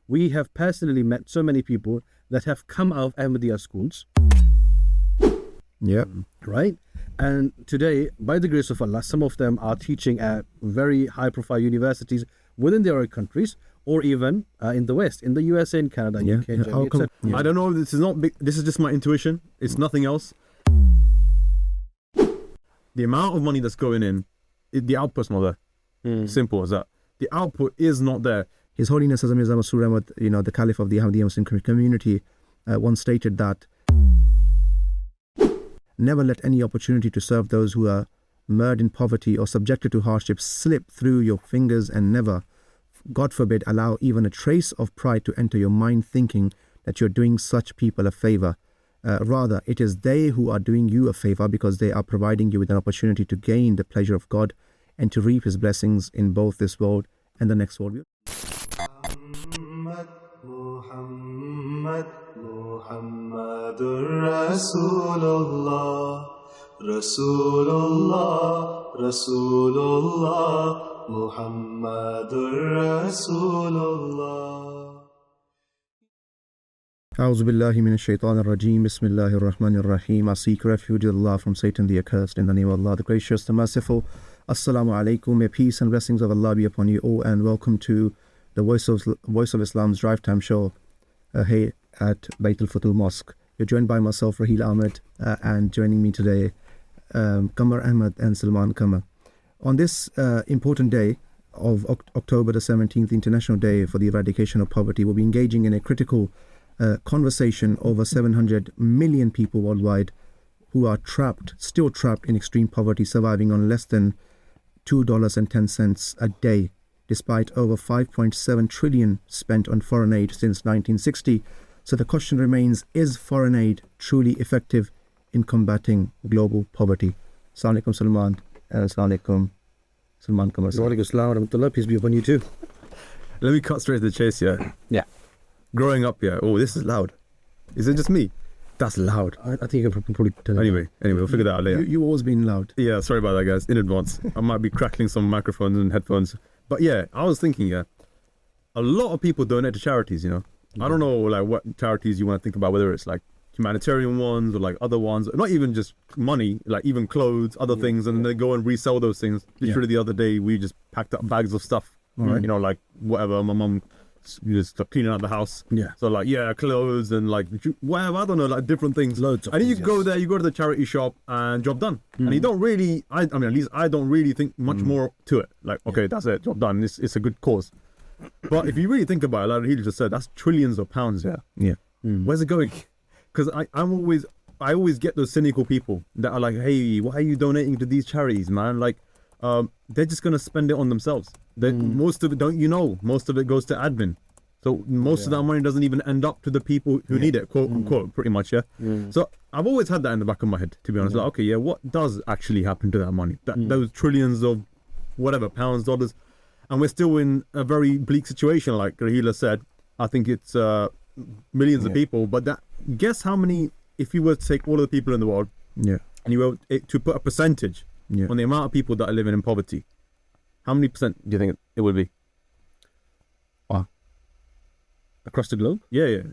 We have personally met so many people that have come out of Ahmadiyya schools. Yeah. Right? And today, by the grace of Allah, some of them are teaching at very high-profile universities within their own countries, or even in the West, in the USA, in Canada, UK, Germany, etc. I don't know. This is not big. This is just my intuition. It's nothing else. The amount of money that's going in, the output's not there. Simple as that. The output is not there. His Holiness Hazrat Mirza Masroor Ahmad, the Caliph of the Ahmadiyya Muslim community, once stated that never let any opportunity to serve those who are mired in poverty or subjected to hardship slip through your fingers, and never, God forbid, allow even a trace of pride to enter your mind thinking that you're doing such people a favor. Rather, it is they who are doing you a favor, because they are providing you with an opportunity to gain the pleasure of God and to reap His blessings in both this world and the next world. Muhammadur Rasulullah, Rasulullah, Rasulullah, Muhammadur Rasulullah. A'udhu billahi minash shaitanir rajeem. Bismillahir rahmanir rahim. I seek refuge with Allah from Satan the accursed, in the name of Allah the gracious, the merciful. Assalamu alaikum. May peace and blessings of Allah be upon you all, and welcome to the Voice of Islam's Drive Time show here at Baitul Futuh Mosque. You're joined by myself, Raheel Ahmed, and joining me today, Qamar Ahmed and Salman Qamar. On this important day of October the 17th, International Day for the Eradication of Poverty, we'll be engaging in a critical conversation over 700 million people worldwide who are still trapped in extreme poverty, surviving on less than $2.10 a day, despite over 5.7 trillion spent on foreign aid since 1960. So the question remains, is foreign aid truly effective in combating global poverty? Assalamu alaikum, Salman. Assalamu alaikum, Salman Qamar. Wa alaikum assalam wa rahmatullah. Peace be upon you too. Let me cut straight to the chase here. Yeah. Growing up, oh, this is loud. Is it just me? That's loud. I think you can probably tell. Anyway, we'll figure that out later. You've always been loud. Yeah, sorry about that, guys, in advance. I might be crackling some microphones and headphones. But yeah, I was thinking, a lot of people donate to charities, I don't know, like, what charities you want to think about, whether it's like humanitarian ones or like other ones, not even just money, like even clothes, other things, and they go and resell those things. Literally the other day, we just packed up bags of stuff, like whatever. My mum just cleaning out the house. Yeah. So like, clothes and like whatever, I don't know, like different things. Loads of and then you things, go there, you go to the charity shop and job done. And you don't really, I mean, at least I don't really think much more to it. Like, okay, that's it, job done. It's a good cause. But if you really think about it, like he just said, that's trillions of pounds. Yeah. Where's it going? Because I always get those cynical people that are like, hey, why are you donating to these charities, man? Like, they're just gonna spend it on themselves. Most of it, most of it goes to admin. So most of that money doesn't even end up to the people who need it, quote unquote, pretty much. So I've always had that in the back of my head, to be honest. Like, okay, what does actually happen to that money? Those trillions of whatever, pounds, dollars, and we're still in a very bleak situation, like Rahila said. I think it's millions of people, but guess how many, if you were to take all of the people in the world, and you were to put a percentage on the amount of people that are living in poverty, how many percent do you think it would be? Across the globe? Yeah.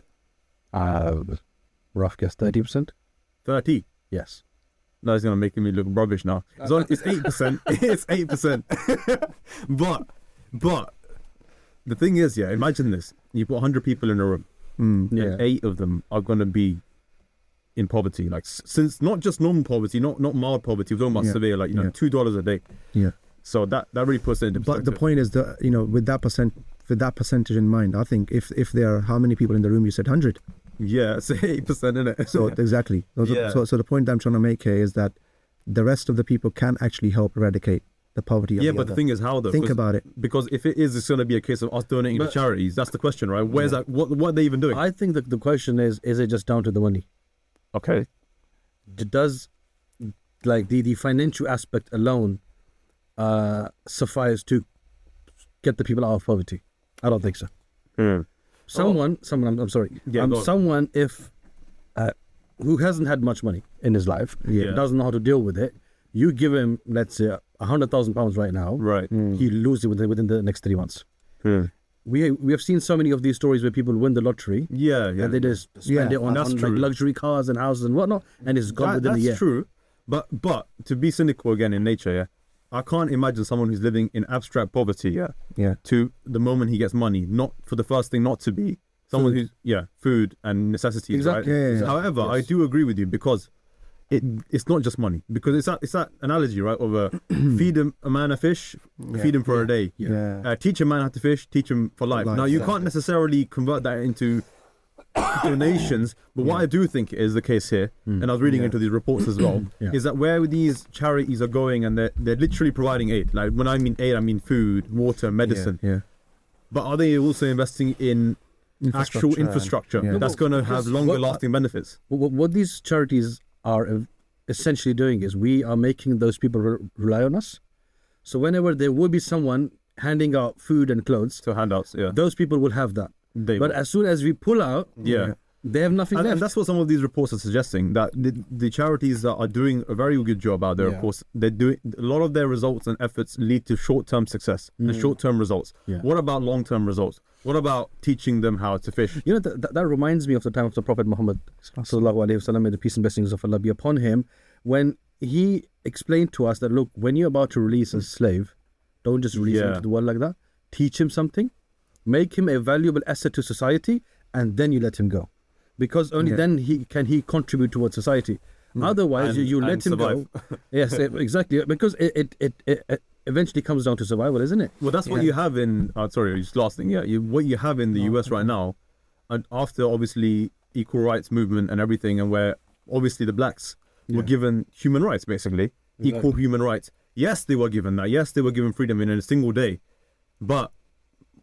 Rough guess, 30%? 30? Yes. No, it's going to make me look rubbish now. It's 8%. It's 8%. But the thing is, imagine this. You put 100 people in a room, and 8 of them are going to be in poverty. Like, since not just normal poverty, not mild poverty, we're talking about severe, like, $2 a day. Yeah. So that really puts it into perspective. But the point is that, with that percentage in mind, I think if there are, how many people in the room? You said 100. Yeah, it's 8%, isn't it? So exactly. So the point I'm trying to make here is that the rest of the people can actually help eradicate the poverty of the thing is, how though? Think about it. Because if it's going to be a case of us donating to charities, that's the question, right? Where's that? What are they even doing? I think that the question is it just down to the money? Okay. Does like the financial aspect alone suffice to get the people out of poverty? I don't think so. Someone, I'm sorry. Someone who hasn't had much money in his life, doesn't know how to deal with it. You give him, let's say, £100,000 right now. Right. He'll lose it within the next 3 months. we have seen so many of these stories where people win the lottery. Yeah. And they just spend it on that's like true. luxury cars and houses and whatnot, and it's gone within a year. That's true. But to be cynical again in nature, yeah, I can't imagine someone who's living in abstract poverty, to the moment he gets money, not for the first thing, not to be someone who's food and necessities. Exactly. Right? Yeah. However, I do agree with you because it's not just money, because it's that analogy, right, of feed a man a fish, feed him for a day. Teach a man how to fish, teach him for life. Now you can't necessarily convert that into donations, but what I do think is the case here, and I was reading into these reports as well, is that where these charities are going and they're literally providing aid. Like when I mean aid, I mean food, water, medicine. But are they also investing in actual infrastructure that's going to have longer lasting benefits? What these charities are essentially doing is we are making those people rely on us. So whenever there will be someone handing out food and clothes, So handouts, those people will have that. But as soon as we pull out, they have nothing left. And that's what some of these reports are suggesting, that the charities that are doing a very good job out there, of course, they're doing a lot of their results and efforts lead to short-term success and short-term results. What about long-term results? What about teaching them how to fish? You know, that reminds me of the time of the Prophet Muhammad sallallahu alaihi wasallam, may the peace and blessings of Allah be upon him, when he explained to us that, look, when you're about to release a slave, don't just release him into the world like that. Teach him something, make him a valuable asset to society, and then you let him go. Because only then he can contribute towards society. Otherwise, you let him go. Yes, exactly. Because it eventually comes down to survival, isn't it? Well, that's what you have in. Sorry, just last thing. What you have in the US right now, and after obviously equal rights movement and everything, and where obviously the blacks were given human rights, basically equal human rights. Yes, they were given that. Yes, they were given freedom in a single day, but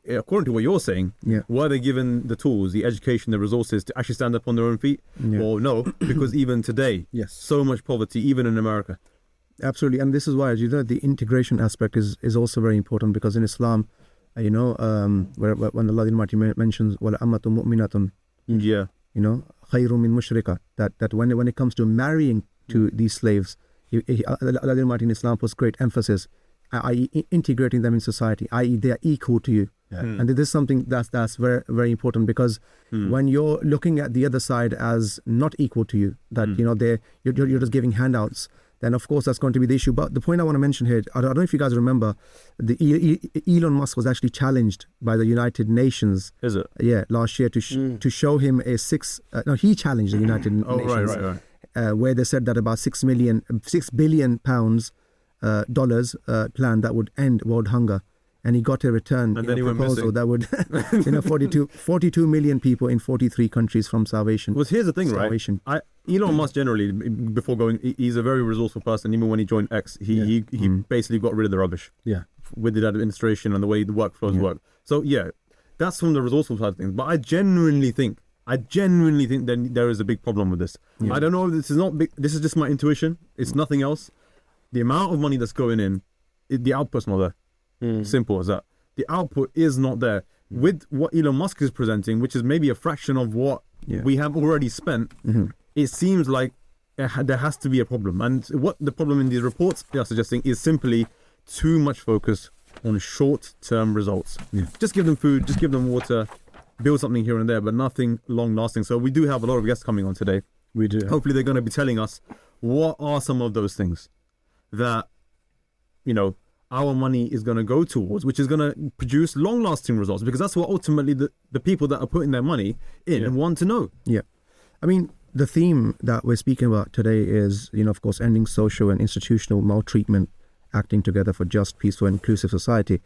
according to what you're saying, were they given the tools, the education, the resources to actually stand up on their own feet? Well, no, because even today, so much poverty, even in America. Absolutely, and this is why, as you know, the integration aspect is also very important, because in Islam, where when Allah Almighty mentions "wala amatu mu'minatun," khayru min mushrika, that when it comes to marrying to these slaves, Allah Almighty in Islam puts great emphasis, i.e., integrating them in society, i.e., they are equal to you. And this is something that's very, very important, because when you're looking at the other side as not equal to you, that you're just giving handouts, then of course that's going to be the issue. But the point I want to mention here, I don't know if you guys remember, Elon Musk was actually challenged by the United Nations. Is it? Yeah, last year to show him he challenged the United Nations. Right. Where they said that about $6 billion dollars plan that would end world hunger. And he got a return proposal that would 42 million people in 43 countries from starvation. Well, here's the thing, right? Elon Musk generally, before going, he's a very resourceful person. Even when he joined X, he basically got rid of the rubbish. With the administration and the way the workflows work. So that's from the resourceful side of things. But I genuinely think that there is a big problem with this. I don't know if this is not big. This is just my intuition. It's nothing else. The amount of money that's going in, the output's not there. Simple as that. The output is not there. With what Elon Musk is presenting, which is maybe a fraction of what we have already spent, it seems like there has to be a problem. And what the problem in these reports they are suggesting is simply too much focus on short-term results. Just give them food, just give them water, build something here and there, but nothing long-lasting. So we do have a lot of guests coming on today. We do. Hopefully they're going to be telling us what are some of those things that, our money is going to go towards, which is going to produce long-lasting results, because that's what ultimately the people that are putting their money in want to know. I mean, the theme that we're speaking about today is, of course, ending social and institutional maltreatment, acting together for just, peaceful, and inclusive society.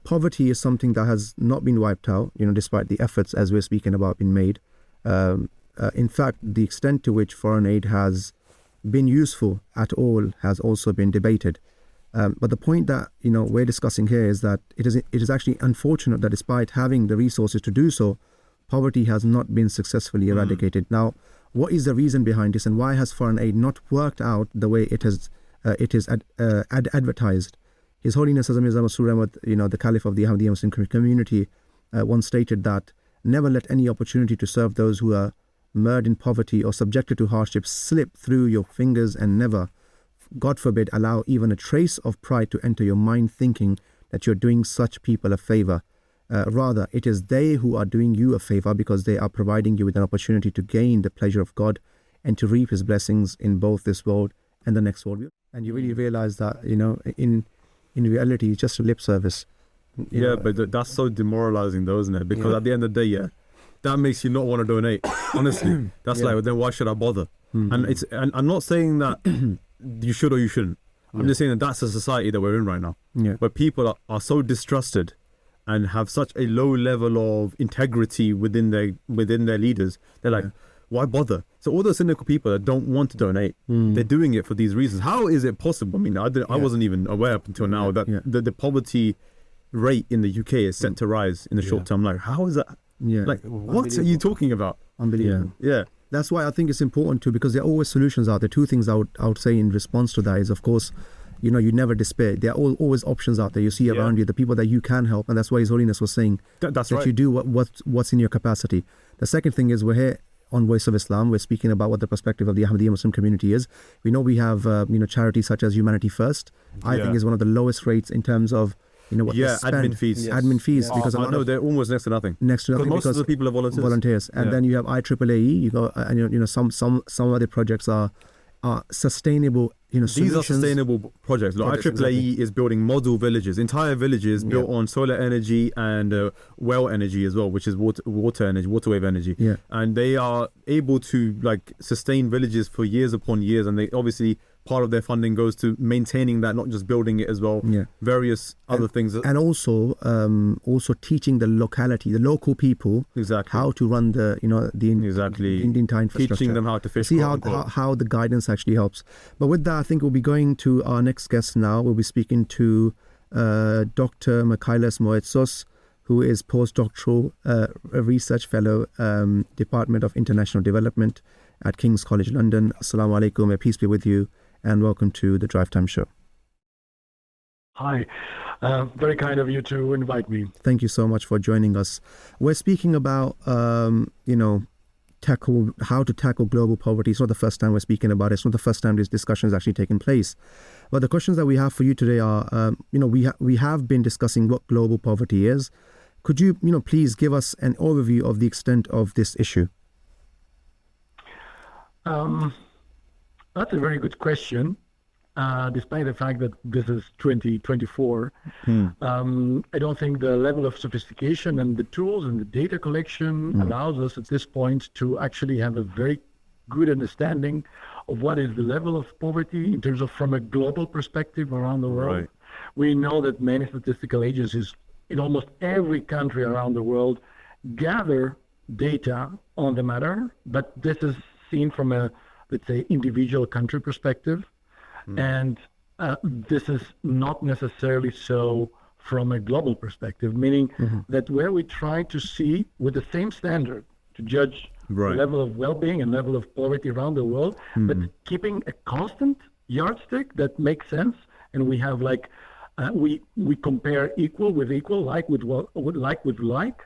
Poverty is something that has not been wiped out, despite the efforts, as we're speaking about, been made. In fact, the extent to which foreign aid has been useful at all has also been debated. But the point that we're discussing here is that it is actually unfortunate that despite having the resources to do so, poverty has not been successfully eradicated. Now, what is the reason behind this, and why has foreign aid not worked out the way it is advertised? His Holiness Hazrat Mirza Masroor Ahmad, the Caliph of the Ahmadiyya Muslim community, once stated that never let any opportunity to serve those who are mired in poverty or subjected to hardship slip through your fingers, and never, God forbid, allow even a trace of pride to enter your mind, thinking that you're doing such people a favor. Rather, it is they who are doing you a favor because they are providing you with an opportunity to gain the pleasure of God and to reap His blessings in both this world and the next world. And you really realize that, in reality, it's just a lip service. But that's so demoralizing though, isn't it? Because at the end of the day, that makes you not want to donate. Honestly, that's like, then why should I bother? And I'm not saying that you should or you shouldn't. I'm just saying that that's the society that we're in right now, where people are so distrusted and have such a low level of integrity within their leaders. They're like, why bother? So all the cynical people that don't want to donate, they're doing it for these reasons. How is it possible? I mean, I wasn't even aware up until now that the poverty rate in the UK is set to rise in the short term. Like, how is that? Like, what are you talking about? Unbelievable. Yeah. That's why I think it's important too, because there are always solutions out there. Two things I would say in response to that is, of course, you never despair. There are always options out there. You see around you the people that you can help, and that's why His Holiness was saying that you do what's in your capacity. The second thing is, we're here on Voice of Islam. We're speaking about what the perspective of the Ahmadiyya Muslim community is. We know we have charities such as Humanity First. I think is one of the lowest rates in terms of what they spend. Admin fees. Admin fees, because I know they're almost next to nothing. Next to nothing, because most of the people are volunteers. And then you have IEEE. You go, and some other projects are sustainable. These are sustainable projects. Like IEEE is building model villages, entire villages built on solar energy and well energy as well, which is water energy, water wave energy. And they are able to sustain villages for years upon years, and they obviously part of their funding goes to maintaining that, not just building it as well. Various other things, and also teaching the local people how to run the entire infrastructure. Teaching them how to fish. See how the guidance actually helps. But with that, I think we'll be going to our next guest now. We'll be speaking to Dr. Michaelis Moetsos, who is postdoctoral research fellow, Department of International Development at King's College London. Assalamu alaikum, may peace be with you, and welcome to the Drive Time Show. Hi, very kind of you to invite me. Thank you so much for joining us. We're speaking about how to tackle global poverty. It's not the first time we're speaking about it. It's not the first time this discussion is actually taking place. But the questions that we have for you today are, we have been discussing what global poverty is. Could you, please give us an overview of the extent of this issue? That's a very good question. Despite the fact that this is 2024, I don't think the level of sophistication and the tools and the data collection allows us at this point to actually have a very good understanding of what is the level of poverty in terms of from a global perspective around the world. Right. We know that many statistical agencies in almost every country around the world gather data on the matter, but this is seen from a, let's say, individual country perspective. And this is not necessarily so from a global perspective, meaning that where we try to see with the same standard to judge the level of well-being and level of poverty around the world, but keeping a constant yardstick that makes sense, and we have we compare equal with equal, like with like.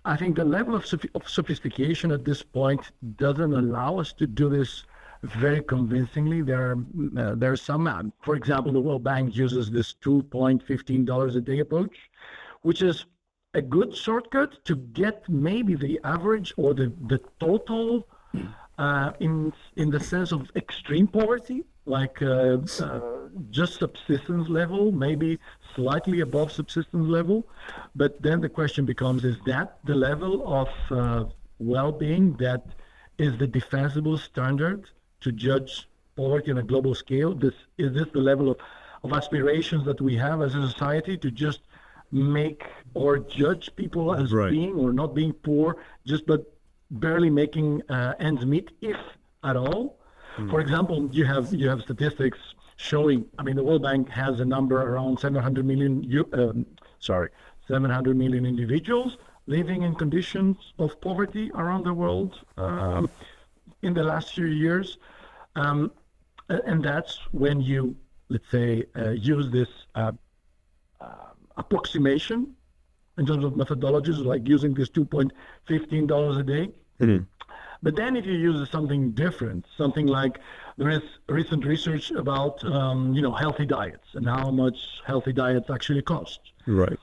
I think the level of sophistication at this point doesn't allow us to do this very convincingly. There are some, for example, the World Bank uses this $2.15 a day approach, which is a good shortcut to get maybe the average or the total in the sense of extreme poverty, just subsistence level, maybe slightly above subsistence level. But then the question becomes, is that the level of well-being that is the defensible standard to judge poverty on a global scale? Is this the level of aspirations that we have as a society to just make or judge people as being or not being poor, but barely making ends meet, if at all? For example, you have statistics showing, the World Bank has a number around 700 million individuals living in conditions of poverty around the world in the last few years. And that's when you, let's say, use this approximation in terms of methodologies, like using this $2.15 a day. But then if you use something different, something like there is recent research about, healthy diets and how much healthy diets actually cost. Right.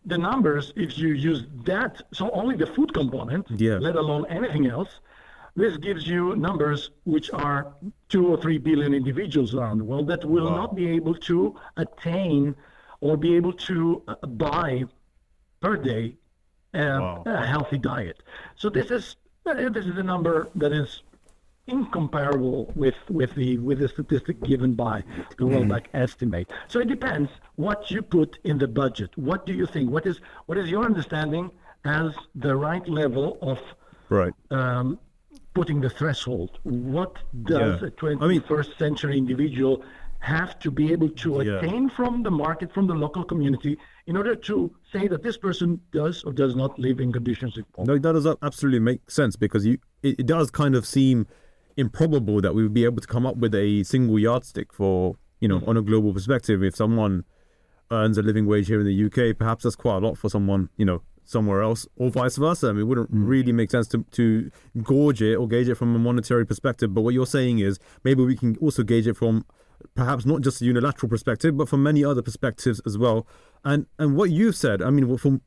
the numbers, if you use that, so only the food component, let alone anything else, this gives you numbers which are 2 or 3 billion individuals around the world that will not be able to attain or be able to buy per day a healthy diet. So this is a number that is incomparable with the statistic given by the World Bank estimate. So it depends what you put in the budget. What do you think? What is your understanding as the right level of putting the threshold? What does a 21st century individual have to be able to attain from the market, from the local community, in order to say that this person does or does not live in conditions of poverty? No, that does absolutely make sense, because it does kind of seem improbable that we would be able to come up with a single yardstick for, on a global perspective. If someone earns a living wage here in the UK, perhaps that's quite a lot for someone, somewhere else, or vice versa. I mean, it wouldn't really make sense to gauge it from a monetary perspective. But what you're saying is maybe we can also gauge it from perhaps not just a unilateral perspective, but from many other perspectives as well. And what you've said, I mean, from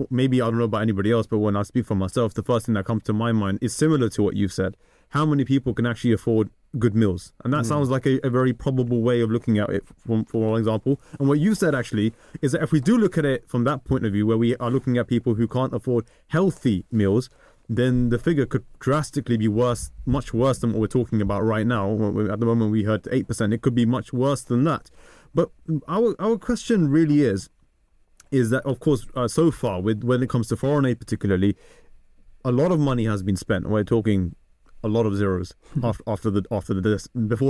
maybe, I don't know about anybody else, but when I speak for myself, the first thing that comes to my mind is similar to what you've said. How many people can actually afford good meals? And that sounds like a very probable way of looking at it, for example. And what you said actually is that if we do look at it from that point of view, where we are looking at people who can't afford healthy meals, then the figure could drastically be worse, much worse than what we're talking about right now. At the moment we heard 8%, it could be much worse than that. But our question really is that, of course, so far, when it comes to foreign aid particularly, a lot of money has been spent. We're talking a lot of zeros before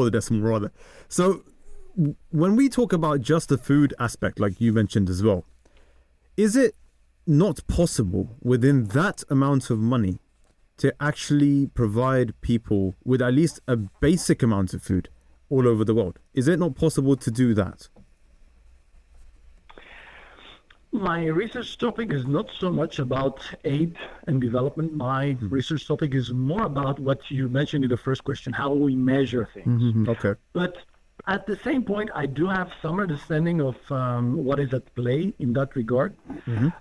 the decimal rather. So when we talk about just the food aspect, like you mentioned as well, is it not possible within that amount of money to actually provide people with at least a basic amount of food all over the world? Is it not possible to do that? My research topic is not so much about aid and development. My research topic is more about what you mentioned in the first question, how we measure things. Okay. But at the same point, I do have some understanding of what is at play in that regard.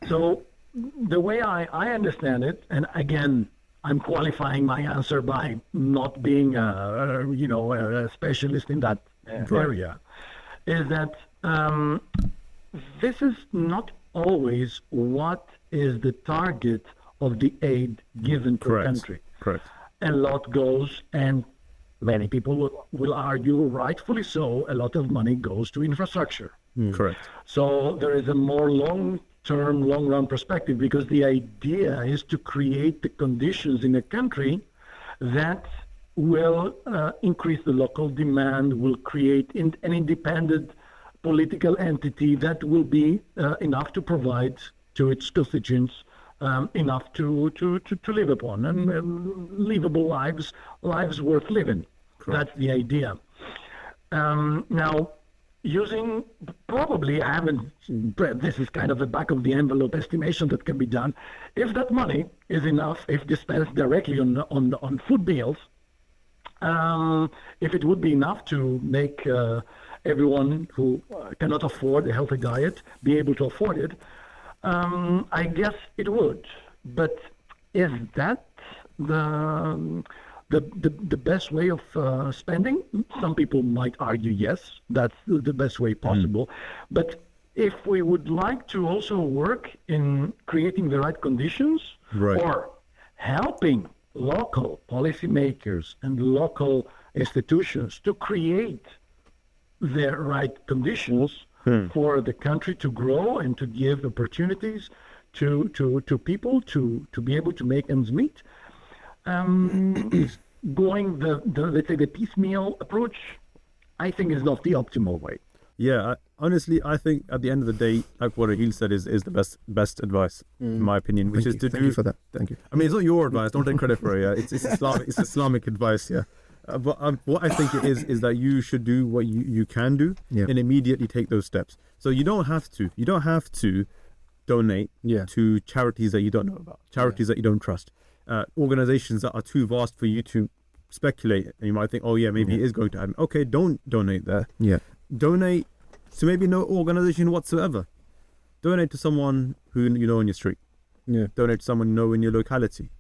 So the way I understand it, and again, I'm qualifying my answer by not being a specialist in that area, is that this is not always what is the target of the aid given per country. Correct. A lot goes, and many people will argue, rightfully so, a lot of money goes to infrastructure. Correct. So there is a more long-term, long-run perspective, because the idea is to create the conditions in a country that will increase the local demand, will create an independent political entity that will be enough to provide to its constituents enough to live upon, and livable lives worth living. Correct. That's the idea. Now, using, probably, I haven't, this is kind of a back of the envelope estimation that can be done. If that money is enough, if dispensed directly on food meals, if it would be enough to make everyone who cannot afford a healthy diet be able to afford it, I guess it would. But is that the best way of spending? Some people might argue yes, that's the best way possible. But if we would like to also work in creating the right conditions, or helping local policymakers and local institutions to create the right conditions for the country to grow and to give opportunities to people to be able to make ends meet, going let's say the piecemeal approach, I think is not the optimal way. Yeah, honestly, I think at the end of the day, like what Raheel said is the best advice, in my opinion, which is to Thank you for that. Thank you. I mean, it's not your advice. Don't take credit for it. Yeah, it's Islamic advice. Yeah. But what I think it is that you should do what you can do and immediately take those steps. So you don't have to donate to charities that you don't know about, charities that you don't trust, organizations that are too vast for you to speculate. And you might think, oh yeah, maybe it is going to happen. Okay, don't donate there. Yeah. Donate to maybe no organization whatsoever. Donate to someone who you know in your street. Yeah. Donate to someone you know in your locality.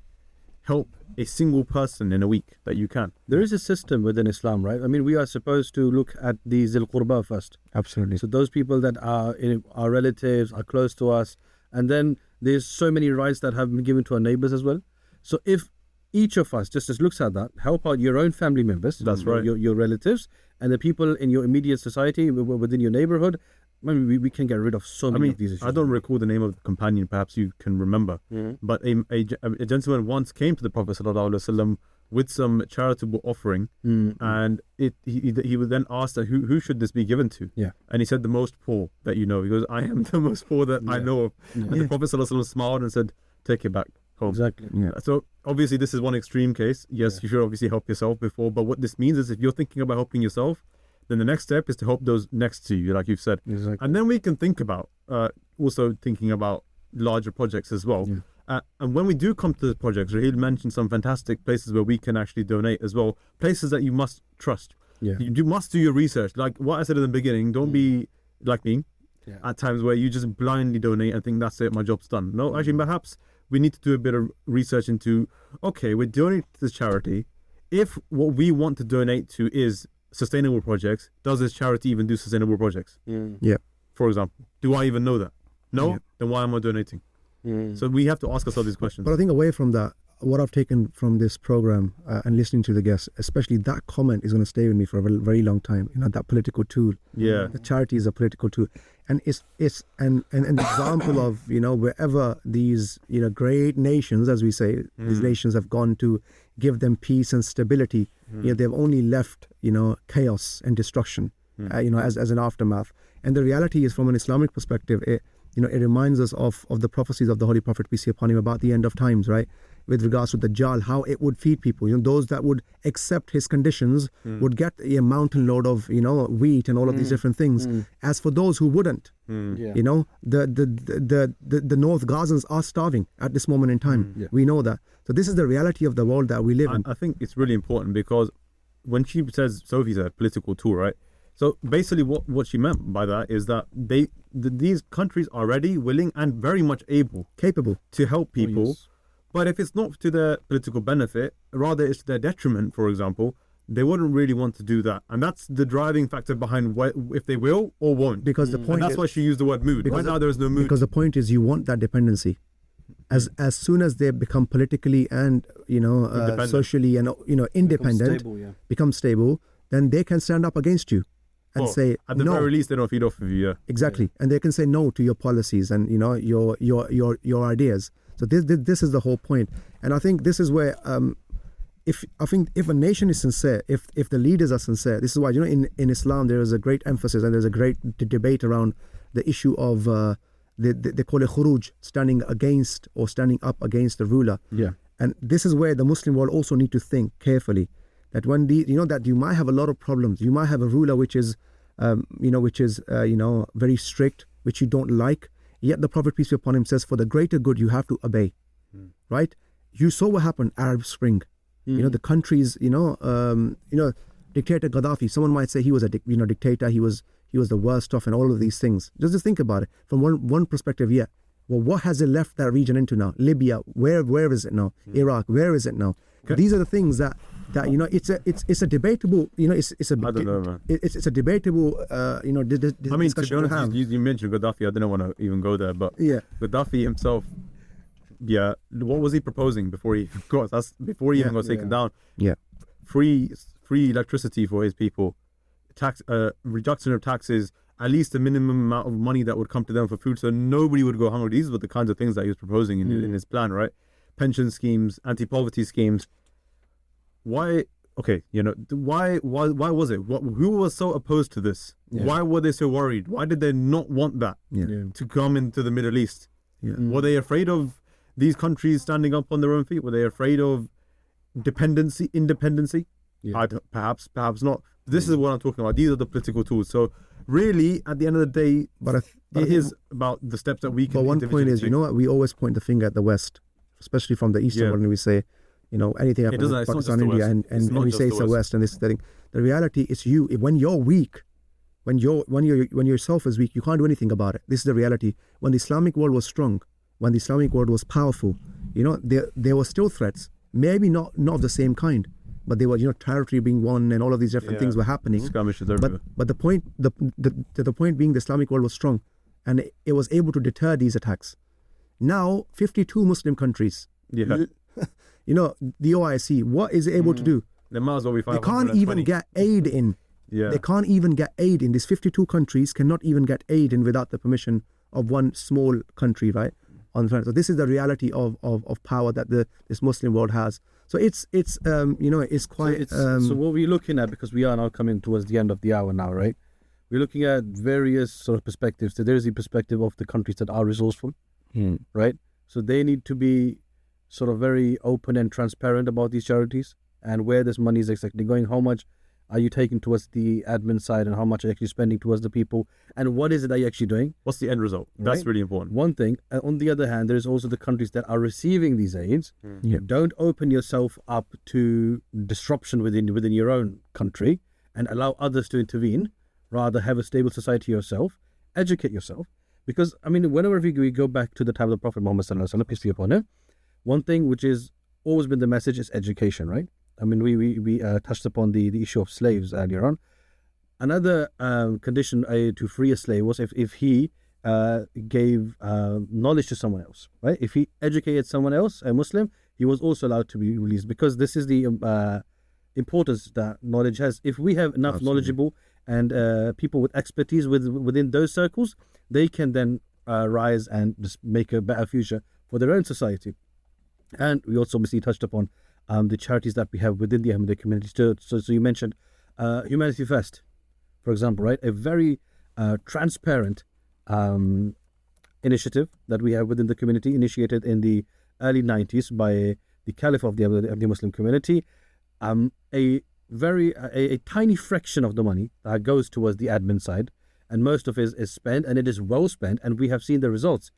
Help a single person in a week that you can. There is a system within Islam, right? I mean, we are supposed to look at the Zil Qurba first. Absolutely. So those people that are our relatives, are close to us, and then there's so many rights that have been given to our neighbors as well. So if each of us just looks at that, help out your own family members, That's right. your relatives, and the people in your immediate society within your neighborhood, I mean, we can get rid of so many of these issues. I don't recall the name of the companion, perhaps you can remember, but a gentleman once came to the Prophet ﷺ with some charitable offering, and he would then ask that who should this be given to? Yeah. And he said, the most poor that you know. He goes, I am the most poor that I know of. And the Prophet ﷺ smiled and said, take it back home. Exactly. Yeah. So obviously this is one extreme case. Yes, you should obviously help yourself before, but what this means is if you're thinking about helping yourself, then the next step is to help those next to you, like you've said. Exactly. And then we can think about also thinking about larger projects as well. And when we do come to the projects, Raheel mentioned some fantastic places where we can actually donate as well. Places that you must trust. Yeah. You must do your research. Like what I said in the beginning, don't be like me at times where you just blindly donate and think that's it, my job's done. No, actually, perhaps we need to do a bit of research into, okay, we're donating to this charity. If what we want to donate to is sustainable projects, does this charity even do sustainable projects? Yeah. For example, do I even know that? No? Then why am I donating? So we have to ask ourselves these questions. But I think away from that, what I've taken from this program and listening to the guests, especially that comment is going to stay with me for a very, very long time. You know, that political tool. Yeah. The charity is a political tool. And it's an example of, you know, wherever these, you know, great nations, as we say, these nations have gone to give them peace and stability. You know, they've only left, you know, chaos and destruction, you know, as an aftermath. And the reality is, from an Islamic perspective, it reminds us of the prophecies of the Holy Prophet, peace be upon him, about the end of times, right? With regards to the Dajjal, how it would feed people. You know, those that would accept his conditions would get a mountain load of, you know, wheat and all of these different things. As for those who wouldn't, you know, the North Gazans are starving at this moment in time. We know that. So this is the reality of the world that we live in. I think it's really important because when she says, Sophie said, political tool, right? So basically what she meant by that is that these countries are ready, willing, and very much capable to help people. Oh, yes. But if it's not to their political benefit, rather it's to their detriment, for example, they wouldn't really want to do that. And that's the driving factor behind if they will or won't. Because the point and that's why she used the word mood. Right now there is no mood. Because the point is, you want that dependency. As soon as they become politically and, you know, socially and, you know, independent, become stable, then they can stand up against you and say at the no. very least they don't feed off of you. Exactly. And they can say no to your policies and, you know, your ideas. So this is the whole point. And I think this is where if a nation is sincere, if the leaders are sincere, this is why, you know, in Islam there is a great emphasis and there's a great debate around the issue of they call it khuruj, standing against or standing up against the ruler. Yeah. And this is where the Muslim world also need to think carefully that when that you might have a lot of problems, you might have a ruler which is very strict, which you don't like. Yet the Prophet, peace be upon him, says, for the greater good you have to obey. Right? You saw what happened Arab Spring. You know, the countries, dictator Gaddafi, someone might say he was a dictator, he was the worst off and all of these things. Just think about it from one perspective. Yeah, well, what has it left that region into now? Libya, where is it now? Iraq, where is it now? These are the things that you know, it's a debatable, you know, it's a I don't know, man. It's a debatable I mean, to be honest, you mentioned Gaddafi. I didn't want to even go there, but Gaddafi himself, what was he proposing before he got taken down? Yeah, free electricity for his people, reduction of taxes, at least a minimum amount of money that would come to them for food, so nobody would go hungry. These were the kinds of things that he was proposing in his plan, right? Pension schemes, anti-poverty schemes. Why? Okay, you know, why was it? Who was so opposed to this? Why were they so worried? Why did they not want that to come into the Middle East? Were they afraid of these countries standing up on their own feet? Were they afraid of independency? Perhaps not. This is what I'm talking about. These are the political tools. So really, at the end of the day, it is about the steps that we can. But one point is, you know what? We always point the finger at the West, especially from the Eastern world, and we say, you know, anything happens in Pakistan, India, and we say it's the West and this thing. The reality is when you're weak, When yourself is weak, you can't do anything about it. This is the reality. When the Islamic world was strong, when the Islamic world was powerful, there were still threats. Maybe not of the same kind, but they were, territory being won and all of these different things were happening. Skirmishes everywhere. But the point being, the Islamic world was strong, and it was able to deter these attacks. Now, 52 Muslim countries, the OIC, what is it able to do? They might as well be 520. They can't even get aid in. Yeah. They can't even get aid in. These 52 countries cannot even get aid in without the permission of one small country, right? So this is the reality of power that this Muslim world has. So it's quite. So what we're looking at, because we are now coming towards the end of the hour now, right? We're looking at various sort of perspectives. So there is the perspective of the countries that are resourceful, right? So they need to be sort of very open and transparent about these charities and where this money is exactly going. How much are you taking towards the admin side, and how much are you actually spending towards the people, and what is it that you're actually doing? What's the end result? That's really important. One thing. On the other hand, there's also the countries that are receiving these aids. Don't open yourself up to disruption within your own country and allow others to intervene. Rather, have a stable society yourself, educate yourself. Because, whenever we go back to the time of the Prophet Muhammad sallallahu alaihi wasallam, peace be upon him, one thing which is always been the message is education, right? We touched upon the issue of slaves earlier on. Another condition to free a slave was if he gave knowledge to someone else, right? If he educated someone else, a Muslim, he was also allowed to be released, because this is the importance that knowledge has. If we have enough knowledgeable and people with expertise within those circles, they can then rise and just make a better future for their own society. And we also obviously touched upon the charities that we have within the Ahmadiyya community. So you mentioned Humanity First, for example, right? A very transparent initiative that we have within the community, initiated in the early 90s by the Caliph of the Muslim community. A tiny fraction of the money that goes towards the admin side, and most of it is spent, and it is well spent, and we have seen the results.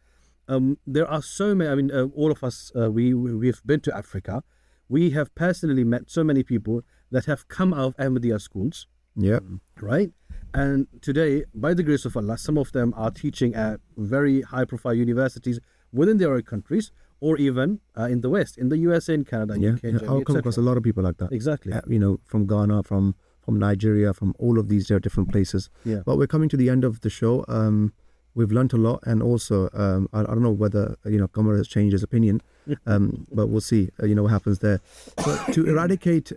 There are so many, all of us, we've been to Africa. We have personally met so many people that have come out of Ahmadiyya schools. Yeah. Right? And today, by the grace of Allah, some of them are teaching at very high-profile universities within their own countries, or even in the West, in the USA, in Canada, UK, Germany, I'll come across a lot of people like that. Exactly. From Ghana, from Nigeria, from all of these different places. Yeah. But we're coming to the end of the show. We've learnt a lot, and also I don't know whether Qamar has changed his opinion, but we'll see. What happens there. But to eradicate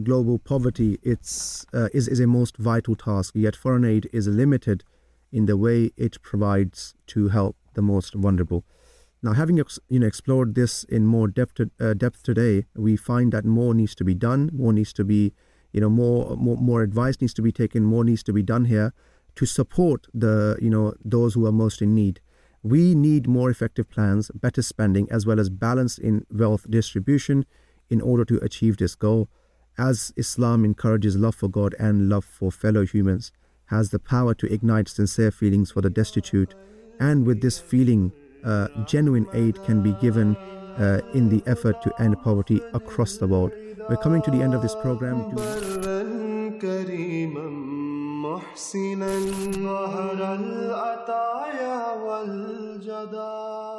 global poverty, is a most vital task. Yet foreign aid is limited in the way it provides to help the most vulnerable. Now, having explored this in more depth today, we find that more needs to be done. More needs to be, more advice needs to be taken. More needs to be done here to support those who are most in need. We need more effective plans, better spending, as well as balance in wealth distribution in order to achieve this goal. As Islam encourages love for God and love for fellow humans, has the power to ignite sincere feelings for the destitute, and with this feeling, genuine aid can be given in the effort to end poverty across the world. We're coming to the end of this program. محسنا ظهر العطايا والجدى